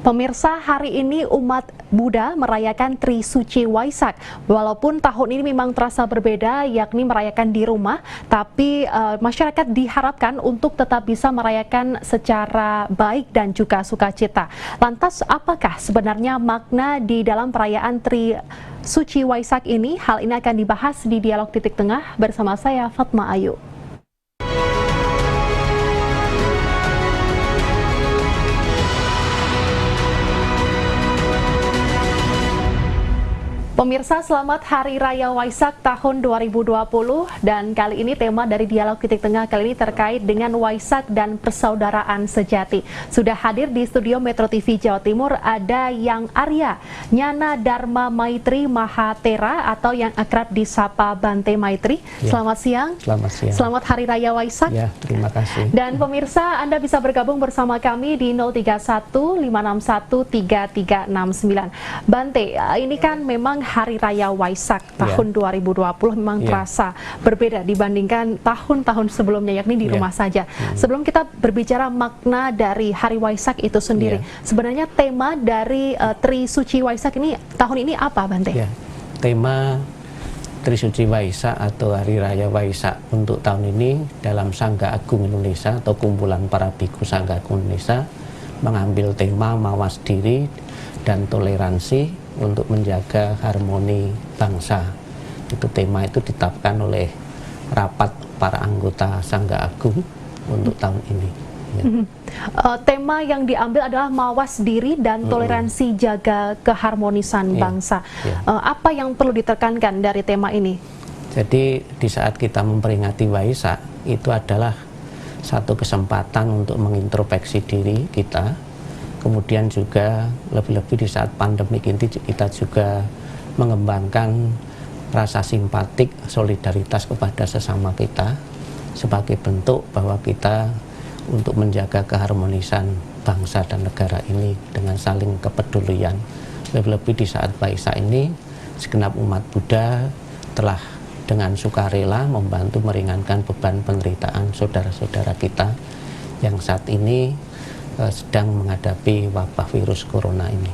Pemirsa, hari ini umat Buddha merayakan Trisuci Waisak. Walaupun tahun ini memang terasa berbeda, yakni merayakan di rumah, tapi masyarakat diharapkan untuk tetap bisa merayakan secara baik dan juga sukacita. Lantas, apakah sebenarnya makna di dalam perayaan Trisuci Waisak ini? Hal ini akan dibahas di Dialog Titik Tengah bersama saya, Fatma Ayu. Pemirsa, selamat Hari Raya Waisak tahun 2020, dan kali ini tema dari Dialog Titik Tengah kali ini terkait dengan Waisak dan persaudaraan sejati. Sudah hadir di studio Metro TV Jawa Timur ada Yang Arya, Nyana Dharma Maitri Mahatera atau yang akrab disapa Bante Maitri. Ya. Selamat siang. Selamat siang. Selamat Hari Raya Waisak. Ya, terima kasih. Dan pemirsa, Anda bisa bergabung bersama kami di 031 561 3369. Bante, ini kan memang Hari Raya Waisak tahun 2020 memang terasa berbeda dibandingkan tahun-tahun sebelumnya, yakni di rumah saja. Sebelum kita berbicara makna dari Hari Waisak itu sendiri, sebenarnya tema dari Trisuci Waisak ini tahun ini apa, Bante? Tema Trisuci Waisak atau Hari Raya Waisak untuk tahun ini dalam Sangga Agung Indonesia atau kumpulan para bhikkhu Sangga Agung Indonesia mengambil tema mawas diri dan toleransi untuk menjaga harmoni bangsa. Itu tema itu ditetapkan oleh rapat para anggota Sangga Agung untuk tahun ini. Tema yang diambil adalah mawas diri dan toleransi, jaga keharmonisan bangsa. Apa yang perlu ditekankan dari tema ini? Jadi di saat kita memperingati Waisak itu adalah satu kesempatan untuk mengintrospeksi diri kita. Kemudian juga lebih-lebih di saat pandemi ini kita juga mengembangkan rasa simpatik, solidaritas kepada sesama kita sebagai bentuk bahwa kita untuk menjaga keharmonisan bangsa dan negara ini dengan saling kepedulian. Lebih-lebih di saat Waisak ini segenap umat Buddha telah dengan sukarela membantu meringankan beban penderitaan saudara-saudara kita yang saat ini sedang menghadapi wabah virus corona ini.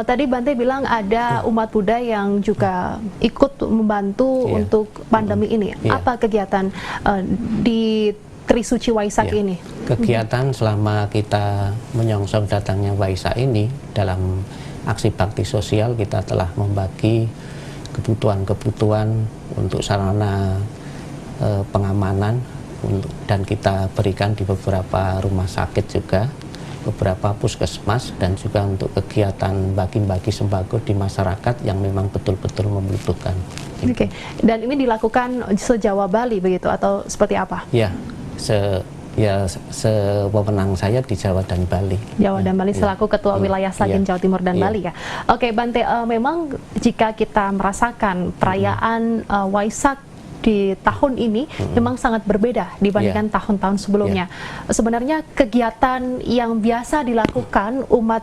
Tadi Bante bilang ada umat Buddha yang juga ikut membantu untuk pandemi ini. Apa kegiatan di Trisuci Waisak ini? Kegiatan selama kita menyongsong datangnya Waisak ini, dalam aksi bakti sosial kita telah membagi kebutuhan-kebutuhan untuk sarana pengamanan, dan kita berikan di beberapa rumah sakit juga, beberapa puskesmas, dan juga untuk kegiatan bagi-bagi sembako di masyarakat yang memang betul-betul membutuhkan. Oke. Dan ini dilakukan se-Jawa Bali begitu atau seperti apa? Sewewenang saya di Jawa dan Bali. Jawa dan Bali selaku Ketua Wilayah Sragen Jawa Timur dan Bali ya. Oke, Bante, memang jika kita merasakan perayaan Waisak di tahun ini memang sangat berbeda dibandingkan tahun-tahun sebelumnya. Sebenarnya kegiatan yang biasa dilakukan umat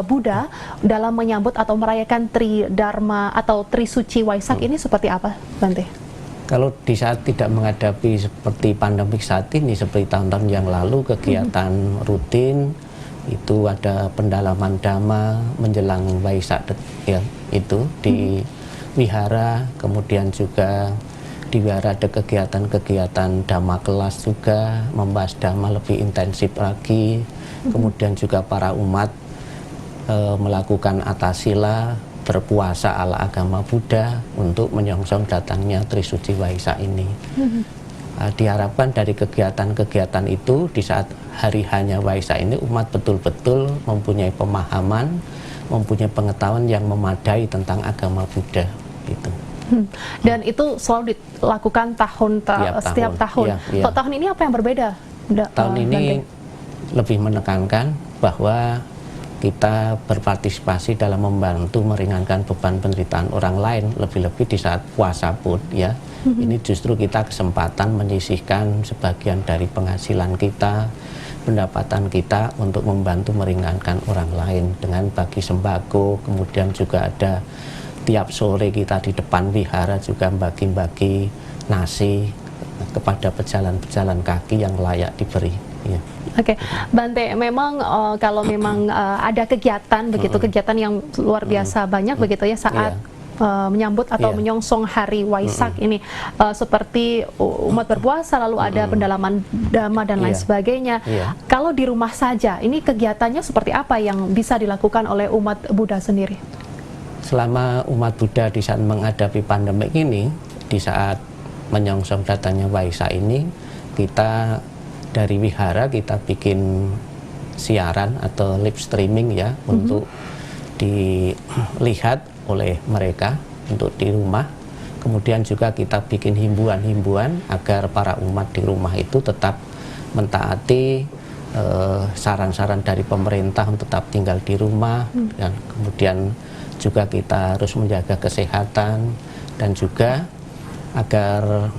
Buddha dalam menyambut atau merayakan Tridharma atau Trisuci Waisak ini seperti apa, Bante? Kalau di saat tidak menghadapi seperti pandemik saat ini, seperti tahun-tahun yang lalu, kegiatan rutin itu ada pendalaman dhamma menjelang Waisak itu di wihara, kemudian juga di wihara ada kegiatan-kegiatan dhamma kelas juga, membahas dhamma lebih intensif lagi. Kemudian juga para umat melakukan atasila, berpuasa ala agama Buddha untuk menyongsong datangnya Trisuci Waisak ini. Diharapkan dari kegiatan-kegiatan itu di saat hari hanya Waisak ini umat betul-betul mempunyai pemahaman, mempunyai pengetahuan yang memadai tentang agama Buddha itu. Dan itu selalu dilakukan setiap tahun. Kok tahun ini apa yang berbeda? Tahun ini lebih menekankan bahwa kita berpartisipasi dalam membantu meringankan beban penderitaan orang lain, lebih-lebih di saat puasa pun ya. Ini justru kita kesempatan menyisihkan sebagian dari penghasilan kita, pendapatan kita untuk membantu meringankan orang lain dengan bagi sembako. Kemudian juga ada tiap sore kita di depan wihara juga bagi-bagi nasi kepada pejalan-pejalan kaki yang layak diberi. Oke, Bante, memang kalau memang ada kegiatan begitu, kegiatan yang luar biasa banyak begitu ya saat menyambut atau menyongsong hari Waisak ini, seperti umat berpuasa, lalu ada pendalaman dhamma dan lain sebagainya. Kalau di rumah saja, ini kegiatannya seperti apa yang bisa dilakukan oleh umat Buddha sendiri? Selama umat Buddha di saat menghadapi pandemik ini, di saat menyongsong datangnya Waisak ini, kita dari wihara kita bikin siaran atau live streaming ya, untuk dilihat oleh mereka untuk di rumah. Kemudian juga kita bikin himbauan-himbauan agar para umat di rumah itu tetap mentaati saran-saran dari pemerintah untuk tetap tinggal di rumah, dan kemudian juga kita harus menjaga kesehatan, dan juga agar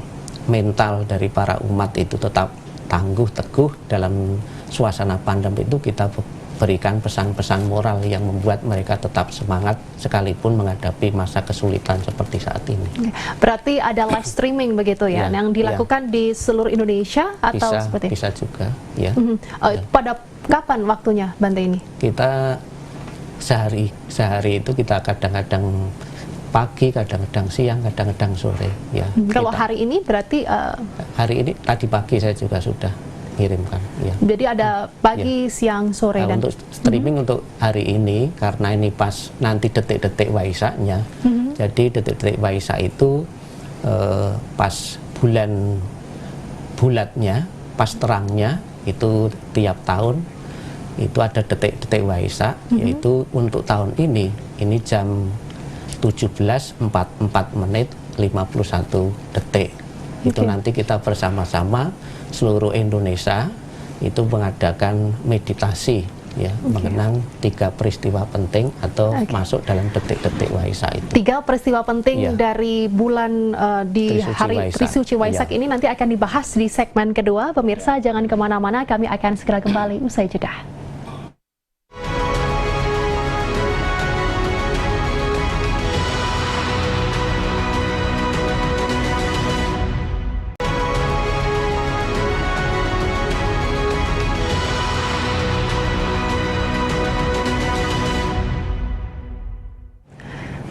mental dari para umat itu tetap tangguh teguh dalam suasana pandemi itu. Kita berikan pesan-pesan moral yang membuat mereka tetap semangat sekalipun menghadapi masa kesulitan seperti saat ini. Berarti ada live streaming begitu ya, yang dilakukan di seluruh Indonesia atau seperti bisa juga ya. Pada kapan waktunya, Bante, ini? Kita sehari itu kita kadang-kadang pagi, kadang-kadang siang, kadang-kadang sore ya. Kalau hari ini berarti hari ini tadi pagi saya juga sudah kirimkan ya. Jadi ada pagi, siang, sore. Nah, dan untuk streaming untuk hari ini, karena ini pas nanti detik-detik Waisaknya, jadi detik-detik Waisak itu pas bulatnya, pas terangnya itu tiap tahun itu ada detik-detik Waisak, yaitu untuk tahun ini jam 17.44 menit 51 detik. Itu nanti kita bersama-sama seluruh Indonesia itu mengadakan meditasi ya, mengenang 3 peristiwa penting atau masuk dalam detik-detik Waisak itu. 3 peristiwa penting dari bulan di hari Trisuci Waisak ini nanti akan dibahas di segmen kedua. Pemirsa jangan kemana-mana, kami akan segera kembali usai jeda.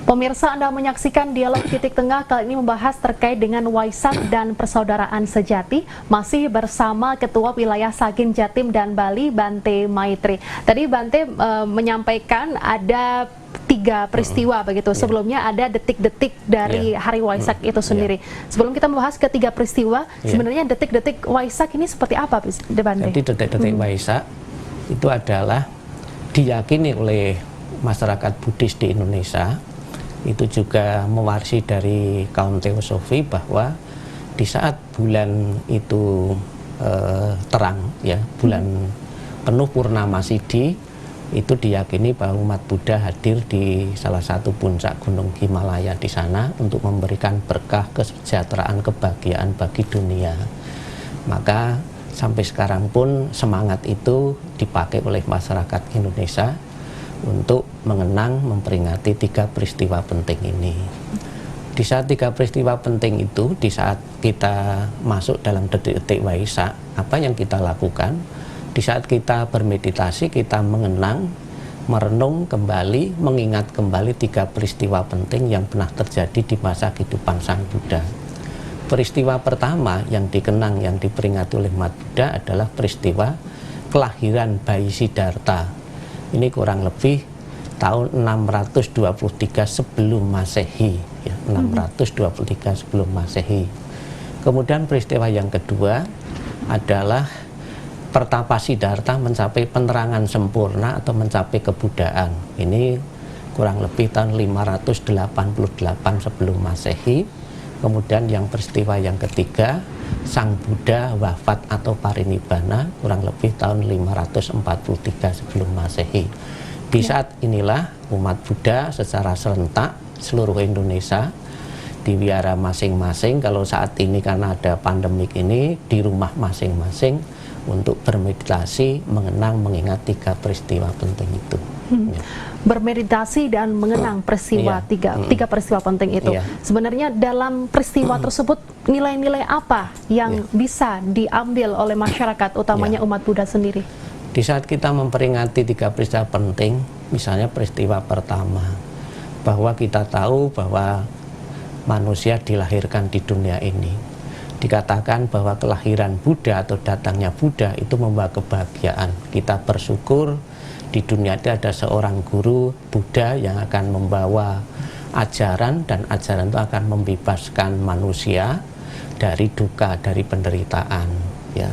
Pemirsa, Anda menyaksikan Dialog Titik Tengah, kali ini membahas terkait dengan Waisak dan persaudaraan sejati, masih bersama Ketua Wilayah Sagin Jatim dan Bali, Bante Maitri. Tadi Bante menyampaikan ada 3 peristiwa begitu. Sebelumnya ada detik-detik dari hari Waisak itu sendiri. Sebelum kita membahas ketiga peristiwa, sebenarnya detik-detik Waisak ini seperti apa, Bante? Jadi detik-detik Waisak itu adalah diyakini oleh masyarakat Buddhis di Indonesia, itu juga mewarisi dari kaum teosofi bahwa di saat bulan itu terang ya, bulan penuh purnama Sidhi, itu diyakini bahwa umat Buddha hadir di salah satu puncak gunung Himalaya di sana untuk memberikan berkah kesejahteraan kebahagiaan bagi dunia. Maka sampai sekarang pun semangat itu dipakai oleh masyarakat Indonesia untuk mengenang, memperingati 3 peristiwa penting ini. Di saat 3 peristiwa penting itu, di saat kita masuk dalam detik-detik Waisak, apa yang kita lakukan? Di saat kita bermeditasi, kita mengenang, merenung kembali, mengingat kembali 3 peristiwa penting yang pernah terjadi di masa kehidupan Sang Buddha. Peristiwa pertama yang dikenang, yang diperingati oleh umat Buddha adalah peristiwa kelahiran bayi Siddhartha. Ini kurang lebih tahun 623 sebelum Masehi ya, 623 sebelum Masehi. Kemudian peristiwa yang kedua adalah pertapa Siddhartha mencapai penerangan sempurna atau mencapai kebudaan. Ini kurang lebih tahun 588 sebelum Masehi. Kemudian yang peristiwa yang ketiga, Sang Buddha wafat atau parinibbana kurang lebih tahun 543 sebelum Masehi. Di saat inilah umat Buddha secara serentak seluruh Indonesia di wihara masing-masing, kalau saat ini karena ada pandemik ini, di rumah masing-masing untuk bermeditasi, mengenang, mengingat 3 peristiwa penting itu. bermeditasi dan mengenang peristiwa tiga peristiwa penting itu. Sebenarnya dalam peristiwa tersebut nilai-nilai apa yang bisa diambil oleh masyarakat, utamanya umat Buddha sendiri? Di saat kita memperingati 3 peristiwa penting, misalnya peristiwa pertama, bahwa kita tahu bahwa manusia dilahirkan di dunia ini. Dikatakan bahwa kelahiran Buddha atau datangnya Buddha itu membawa kebahagiaan. Kita bersyukur di dunia itu ada seorang guru Buddha yang akan membawa ajaran, dan ajaran itu akan membebaskan manusia dari duka, dari penderitaan. Ya.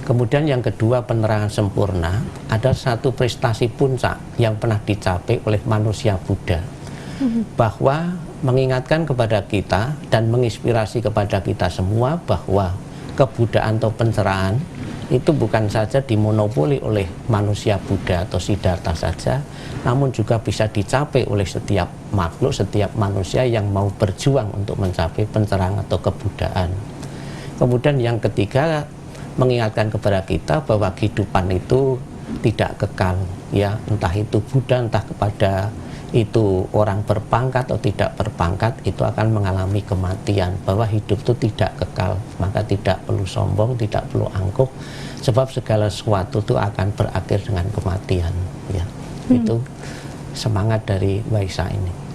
Kemudian yang kedua, penerangan sempurna. Ada satu prestasi puncak yang pernah dicapai oleh manusia Buddha, bahwa mengingatkan kepada kita dan menginspirasi kepada kita semua bahwa kebudayaan atau pencerahan itu bukan saja dimonopoli oleh manusia Buddha atau Siddhartha saja, namun juga bisa dicapai oleh setiap makhluk, setiap manusia yang mau berjuang untuk mencapai pencerahan atau kebudayaan. Kemudian yang ketiga, mengingatkan kepada kita bahwa kehidupan itu tidak kekal, ya, entah itu Buddha, entah kepada itu orang berpangkat atau tidak berpangkat, itu akan mengalami kematian, bahwa hidup itu tidak kekal, maka tidak perlu sombong, tidak perlu angkuh, sebab segala sesuatu itu akan berakhir dengan kematian, ya. Itu semangat dari Waisak ini.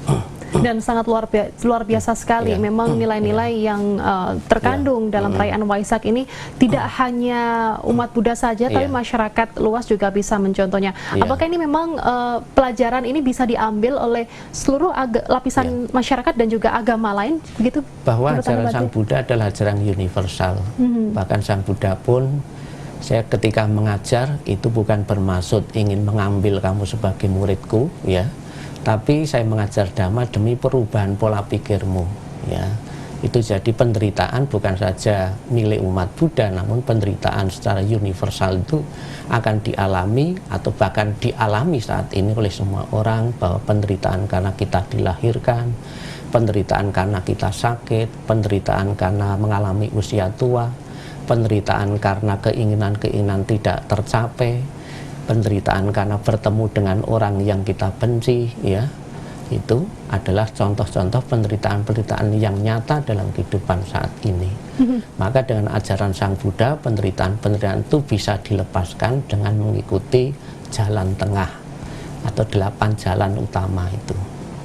Dan sangat luar biasa sekali. Memang nilai-nilai yang terkandung dalam perayaan Waisak ini tidak hanya umat Buddha saja, tapi masyarakat luas juga bisa mencontohnya. Apakah ini memang pelajaran ini bisa diambil oleh seluruh lapisan masyarakat dan juga agama lain, begitu? Bahwa ajaran Sang Buddha adalah ajaran universal. Bahkan Sang Buddha pun, saya ketika mengajar itu bukan bermaksud ingin mengambil kamu sebagai muridku, ya, tapi saya mengajar dhamma demi perubahan pola pikirmu, ya. Itu jadi penderitaan bukan saja milik umat Buddha, namun penderitaan secara universal itu akan dialami atau bahkan dialami saat ini oleh semua orang, bahwa penderitaan karena kita dilahirkan, penderitaan karena kita sakit, penderitaan karena mengalami usia tua, penderitaan karena keinginan-keinginan tidak tercapai, penderitaan karena bertemu dengan orang yang kita benci, ya, itu adalah contoh-contoh penderitaan-penderitaan yang nyata dalam kehidupan saat ini. Maka dengan ajaran Sang Buddha, penderitaan-penderitaan itu bisa dilepaskan dengan mengikuti jalan tengah atau 8 jalan utama itu,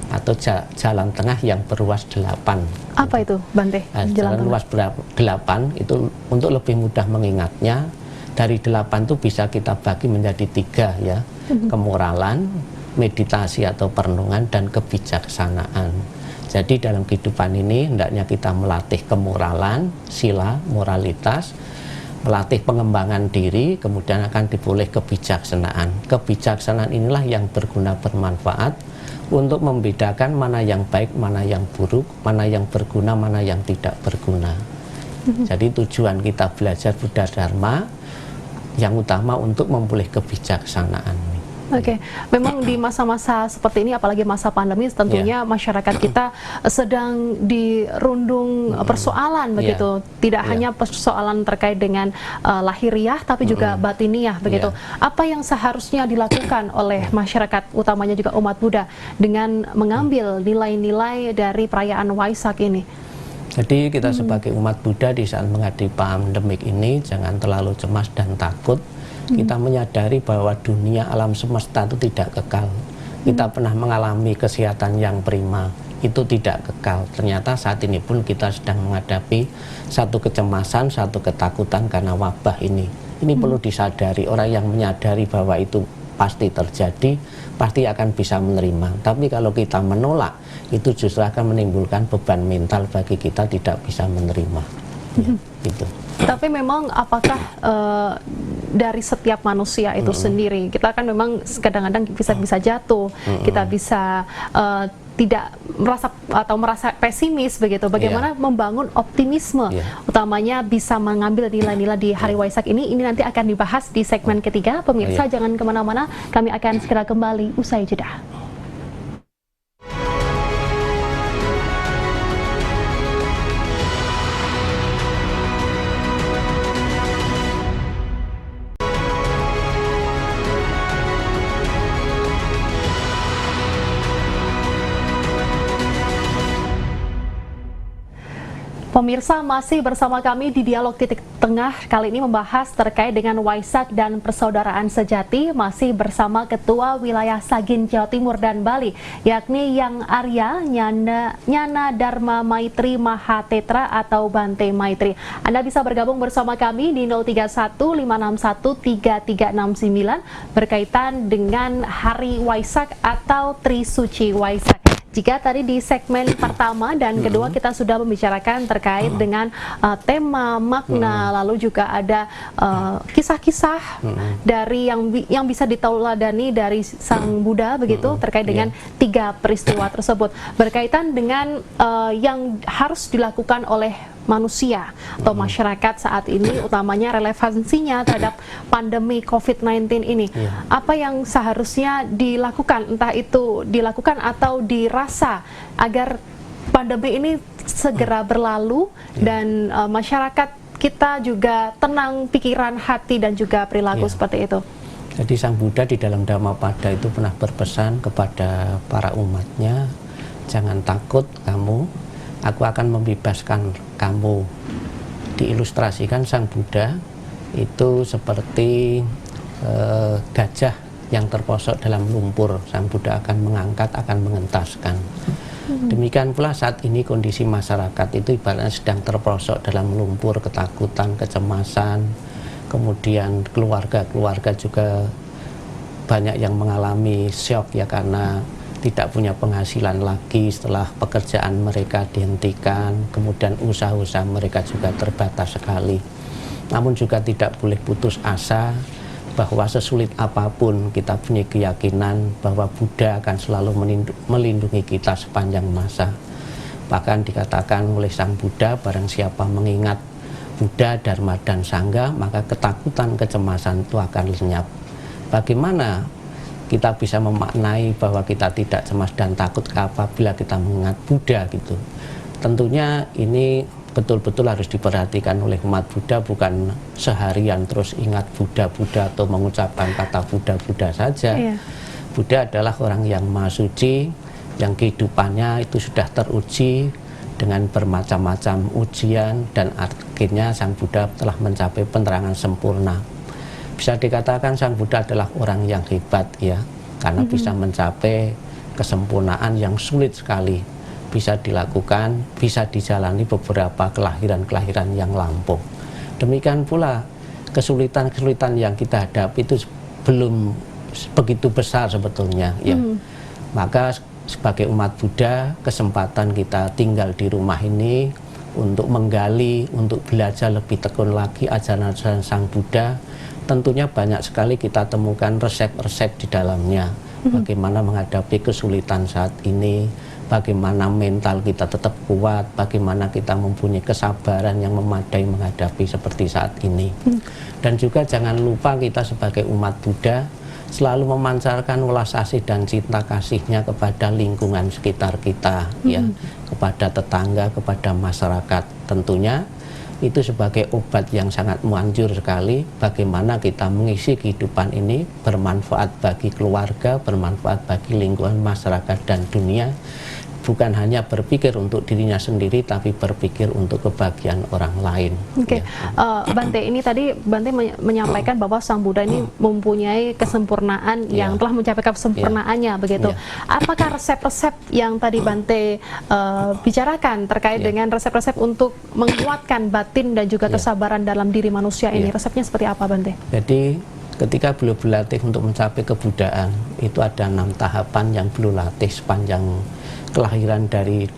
atau jalan tengah yang berluas 8. Apa itu, Bante? Jalan luas 8 itu untuk lebih mudah mengingatnya. Dari 8 itu bisa kita bagi menjadi 3, ya, kemoralan, meditasi atau perenungan, dan kebijaksanaan. Jadi dalam kehidupan ini hendaknya kita melatih kemoralan, sila, moralitas, melatih pengembangan diri, kemudian akan diboleh kebijaksanaan. Kebijaksanaan inilah yang berguna, bermanfaat untuk membedakan mana yang baik, mana yang buruk, mana yang berguna, mana yang tidak berguna. Jadi tujuan kita belajar Buddha Dharma yang utama untuk memulih kebijaksanaan. Oke, memang di masa-masa seperti ini, apalagi masa pandemi, tentunya masyarakat kita sedang dirundung persoalan, begitu. Tidak hanya persoalan terkait dengan lahiriah, tapi juga batiniah, begitu. Apa yang seharusnya dilakukan oleh masyarakat, utamanya juga umat Buddha, dengan mengambil nilai-nilai dari perayaan Waisak ini? Jadi kita sebagai umat Buddha di saat menghadapi pandemik ini jangan terlalu cemas dan takut. Kita menyadari bahwa dunia alam semesta itu tidak kekal. Kita pernah mengalami kesehatan yang prima, itu tidak kekal. Ternyata saat ini pun kita sedang menghadapi satu kecemasan, satu ketakutan karena wabah ini. Ini perlu disadari. Orang yang menyadari bahwa itu pasti terjadi, pasti akan bisa menerima. Tapi kalau kita menolak, itu justru akan menimbulkan beban mental bagi kita, tidak bisa menerima. Ya, gitu. Tapi memang apakah dari setiap manusia itu sendiri, kita kan memang kadang-kadang bisa jatuh, kita bisa tidak merasa pesimis, begitu. Bagaimana membangun optimisme, utamanya bisa mengambil nilai-nilai di hari Waisak ini nanti akan dibahas di segmen ketiga. Pemirsa jangan kemana-mana, kami akan segera kembali usai jeda. Pemirsa, masih bersama kami di Dialog Titik Tengah. Kali ini membahas terkait dengan Waisak dan persaudaraan sejati, masih bersama Ketua Wilayah Sagin Jawa Timur dan Bali, yakni Yang Arya Nyana Dharma Maitri Mahatetra atau Bante Maitri. Anda bisa bergabung bersama kami di 031 561 3369 berkaitan dengan Hari Waisak atau Trisuci Waisak. Jika tadi di segmen pertama dan kedua kita sudah membicarakan terkait dengan tema, makna, lalu juga ada kisah-kisah dari yang bisa ditauladani dari Sang Buddha begitu terkait dengan tiga peristiwa tersebut berkaitan dengan yang harus dilakukan oleh manusia atau masyarakat saat ini, utamanya relevansinya terhadap pandemi COVID-19 ini. Apa yang seharusnya dilakukan, entah itu dilakukan atau dirasa agar pandemi ini segera berlalu dan masyarakat kita juga tenang pikiran, hati dan juga perilaku seperti itu. Jadi Sang Buddha di dalam Dhammapada itu pernah berpesan kepada para umatnya, jangan takut kamu, aku akan membebaskan kamu. Diilustrasikan Sang Buddha itu seperti gajah yang terposok dalam lumpur. Sang Buddha akan mengangkat, akan mengentaskan. Demikian pula saat ini kondisi masyarakat itu ibaratnya sedang terposok dalam lumpur, ketakutan, kecemasan. Kemudian keluarga-keluarga juga banyak yang mengalami syok ya, karena tidak punya penghasilan lagi setelah pekerjaan mereka dihentikan, kemudian usaha-usaha mereka juga terbatas sekali. Namun juga tidak boleh putus asa bahwa sesulit apapun kita punya keyakinan bahwa Buddha akan selalu melindungi kita sepanjang masa. Bahkan dikatakan oleh Sang Buddha, barang siapa mengingat Buddha, Dharma, dan Sangha, maka ketakutan, kecemasan itu akan lenyap. Bagaimana kita bisa memaknai bahwa kita tidak cemas dan takut apabila kita mengingat Buddha gitu? Tentunya ini betul-betul harus diperhatikan oleh umat Buddha, bukan seharian terus ingat Buddha-Buddha atau mengucapkan kata Buddha-Buddha saja. Buddha adalah orang yang maha suci, yang kehidupannya itu sudah teruji dengan bermacam-macam ujian, dan akhirnya Sang Buddha telah mencapai penerangan sempurna. Bisa dikatakan Sang Buddha adalah orang yang hebat ya, karena bisa mencapai kesempurnaan yang sulit sekali, bisa dilakukan, bisa dijalani beberapa kelahiran-kelahiran yang lampau. Demikian pula kesulitan-kesulitan yang kita hadapi itu belum begitu besar sebetulnya ya. Maka sebagai umat Buddha, kesempatan kita tinggal di rumah ini untuk menggali, untuk belajar lebih tekun lagi ajaran-ajaran Sang Buddha. Tentunya banyak sekali kita temukan resep-resep di dalamnya. Bagaimana menghadapi kesulitan saat ini, bagaimana mental kita tetap kuat, bagaimana kita mempunyai kesabaran yang memadai menghadapi seperti saat ini. Dan juga jangan lupa kita sebagai umat Buddha selalu memancarkan welas asih dan cinta kasihnya kepada lingkungan sekitar kita, ya, kepada tetangga, kepada masyarakat. Tentunya itu sebagai obat yang sangat manjur sekali, bagaimana kita mengisi kehidupan ini bermanfaat bagi keluarga, bermanfaat bagi lingkungan masyarakat dan dunia. Bukan hanya berpikir untuk dirinya sendiri, tapi berpikir untuk kebahagiaan orang lain. Oke, Bante, ini tadi Bante menyampaikan bahwa Sang Buddha ini mempunyai kesempurnaan yang telah mencapai kesempurnaannya, begitu. Apakah resep-resep yang tadi Bante bicarakan terkait dengan resep-resep untuk menguatkan batin dan juga kesabaran dalam diri manusia ini, resepnya seperti apa, Bante? Jadi ketika beliau berlatih untuk mencapai kebuddhaan, itu ada 6 tahapan yang beliau latih sepanjang kelahiran dari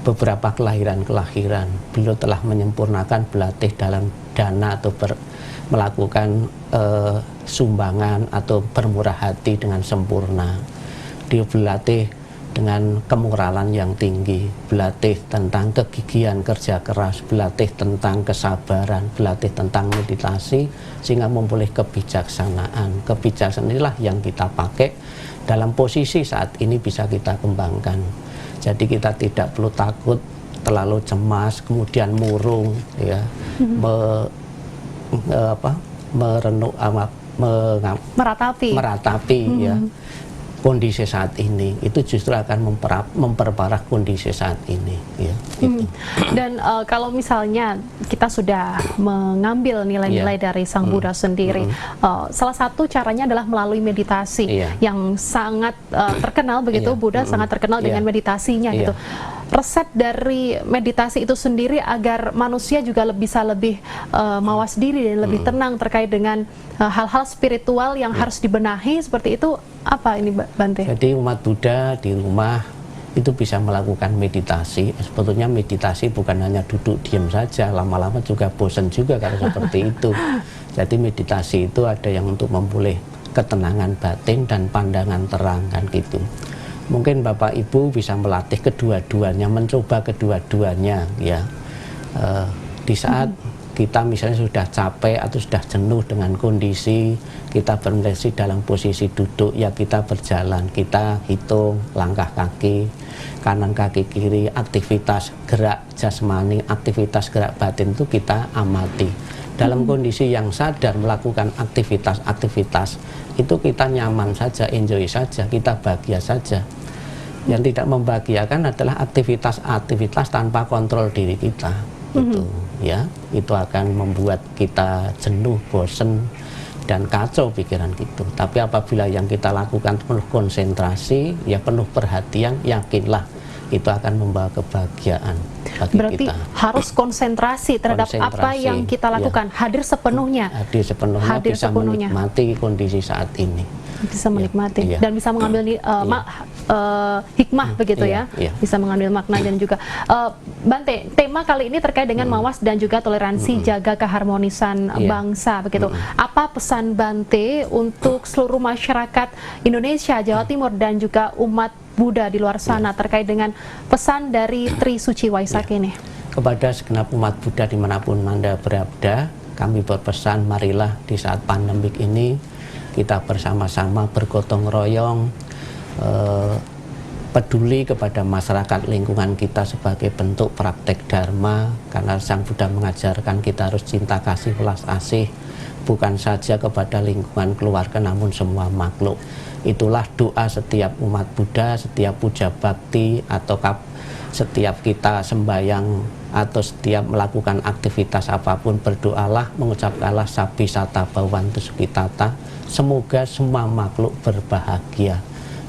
beberapa kelahiran-kelahiran. Beliau telah menyempurnakan berlatih dalam dana atau melakukan sumbangan atau bermurah hati dengan sempurna. Dia berlatih dengan kemoralan yang tinggi, berlatih tentang kegigihan kerja keras, berlatih tentang kesabaran, berlatih tentang meditasi, sehingga memperoleh kebijaksanaan. Kebijaksanaan inilah yang kita pakai dalam posisi saat ini bisa kita kembangkan. Jadi kita tidak perlu takut, terlalu cemas, kemudian murung, ya, meratapi, ya, kondisi saat ini. Itu justru akan memperparah kondisi saat ini, ya. Gitu. Dan kalau misalnya kita sudah mengambil nilai-nilai dari Sang Buddha sendiri, salah satu caranya adalah melalui meditasi yang sangat terkenal begitu. Buddha sangat terkenal dengan meditasinya gitu. Resep dari meditasi itu sendiri agar manusia juga bisa lebih mawas diri dan lebih tenang terkait dengan hal-hal spiritual yang harus dibenahi seperti itu, apa ini Bante? Jadi umat Buddha di rumah itu bisa melakukan meditasi. Sebetulnya meditasi bukan hanya duduk diam saja, lama-lama juga bosan juga kalau seperti itu. Jadi meditasi itu ada yang untuk memulih ketenangan batin dan pandangan terang kan gitu. Mungkin Bapak Ibu bisa melatih kedua-duanya, mencoba kedua-duanya ya. Di saat kita misalnya sudah capek atau sudah jenuh dengan kondisi, kita bermeditasi dalam posisi duduk, ya kita berjalan, kita hitung langkah kaki, kanan kaki kiri, aktivitas gerak jasmani, aktivitas gerak batin itu kita amati. Dalam kondisi yang sadar melakukan aktivitas-aktivitas, itu kita nyaman saja, enjoy saja, kita bahagia saja. Yang tidak membahagiakan adalah aktivitas-aktivitas tanpa kontrol diri kita. Itu ya, itu akan membuat kita jenuh, bosen, dan kacau pikiran gitu. Tapi apabila yang kita lakukan penuh konsentrasi, ya penuh perhatian, yakinlah itu akan membawa kebahagiaan bagi Berarti kita. harus konsentrasi terhadap apa yang kita lakukan, hadir sepenuhnya. Hadir sepenuhnya, bisa menikmati kondisi saat ini. Bisa menikmati dan bisa mengambil hikmah begitu ya, bisa mengambil makna. Dan juga Bante, tema kali ini terkait dengan mawas dan juga toleransi, jaga keharmonisan bangsa begitu. Apa pesan Bante untuk seluruh masyarakat Indonesia, Jawa Timur dan juga umat Buddha di luar sana terkait dengan pesan dari Tri Suci Waisak ini? Kepada segenap umat Buddha dimanapun Anda berada, kami berpesan, marilah di saat pandemik ini kita bersama-sama bergotong royong, peduli kepada masyarakat lingkungan kita sebagai bentuk praktek dharma, karena Sang Buddha mengajarkan kita harus cinta kasih, welas asih, bukan saja kepada lingkungan keluarga namun semua makhluk. Itulah doa setiap umat Buddha, setiap puja bakti, atau setiap kita sembahyang atau setiap melakukan aktivitas apapun, berdoalah, mengucapkanlah sabi sata bhavantu sukhitata, semoga semua makhluk berbahagia.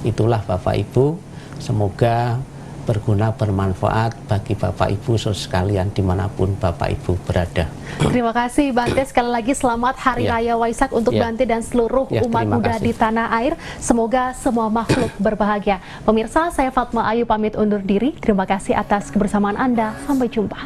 Itulah Bapak Ibu, semoga berguna, bermanfaat bagi Bapak Ibu sekalian dimanapun Bapak Ibu berada. Terima kasih Bante, sekali lagi selamat Hari Raya Waisak untuk Bante dan seluruh umat Buddha di tanah air. Semoga semua makhluk berbahagia. Pemirsa, saya Fatma Ayu pamit undur diri. Terima kasih atas kebersamaan Anda. Sampai jumpa.